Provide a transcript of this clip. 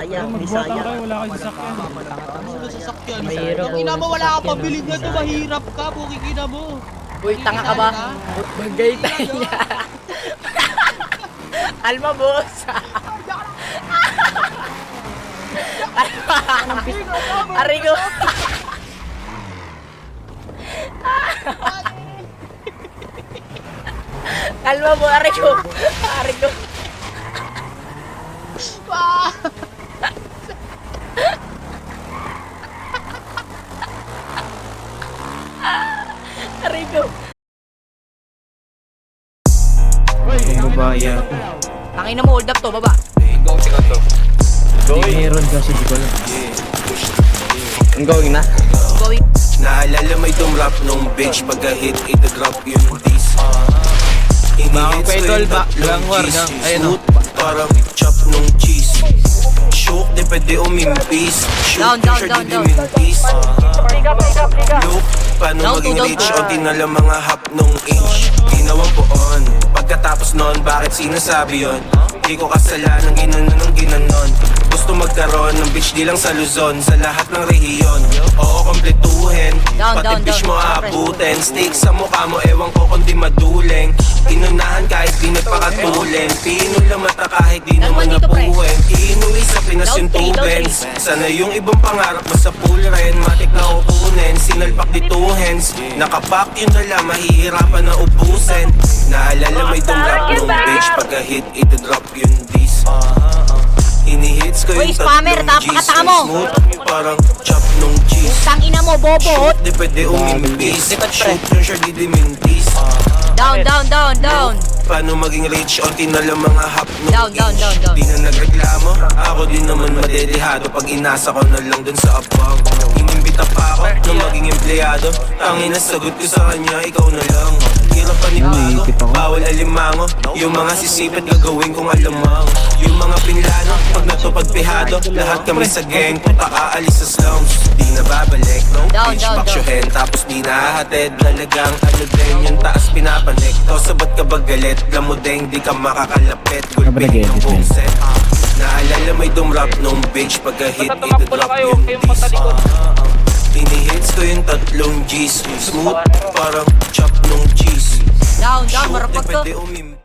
Magbuhatang kayo, wala kayong sasakyan. Ano sasakyan? Mahirap, Ang ina mo, wala ka sasakyan, pabiling na to, mahirap ka, bukik ina mo. Uy, tanga ka ba? Bagay tayo niya. Alma, boss. Arigo. Alma mo, Arigo. Arigo. Arigo. Babayan. Tangina mo, hold up to, baba. Go, sikat to. Meron kasi di ko alam. I'm going na. Going. Naalala may dumrap nung bitch pagka-hit ita-drop yung dis. Mga pedal ba? Lang war na. Ayun o. Parang chop nung cheese. Shook, di pwede umimpis. Shoot, Down. di mintis. Look, paano Down maging to, rich down o di na lang mga hap nung inch. Ginawang poon. Pagkatapos nun, bakit sinasabi yon? Di ko kasalanan, ginanon. Gusto magkaroon ng bitch di lang sa Luzon, sa lahat ng rehiyon. Oo, kompletuhin. Down, Pati down, bitch down. mo aabutin. Stick sa mukha mo, ewan ko kung di maduleng. Inunahan kahit di nagpakatulin. Pinul na mata kahit di Down naman one dito, pre. napuhin. Inuwi sa Pinas yung Down three, down tubens. Sana yung ibang pangarap mo sa pool rin. Matik na kukunin, sinalpak di two hands. Nakapak yun na lang, mahihirapan na ubusin. Naalala may dumrap nung bitch pagka-hit, ita-drop yung dis. Hinihits ko Uy, yung spammer, tatlong G's. tapakata mo. Smooth, parang chop nung cheese. Tangina mo, bobo. Shoot, di pwede umimpis. Shoot yung sure di mintis. Down. Paano maging rich? Onti na lang mga hap nung Down. Di na nagreklamo. Ako din naman madelihado pag inasa ko na lang dun sa abang. Inimbita pa ako na maging empleyado. Tangina sagot ko sa kanya, ikaw na lang. Hirap panibago, bawal alimango. Yung mga sisipit gagawin kong alamang. Yung mga pinlano, pag natupad pihado. Lahat kami sa gang, puta aalis sa slums. Di na babalik, no? Down, Bitch, down. baksyohin, tapos di nahahatid. Talagang ano din, yung taas pinapanik. To sabat ka ba galit? Lamudeng, di ka makakalapit. Gulpin yung buong set. Naalala may dumrap nung bitch pagka-hit, ita-drop yung dis. Hinihits ko yung tatlong G's. Smooth, parang chop nung cheese. Down, Shoot, di marapag to. pwede umim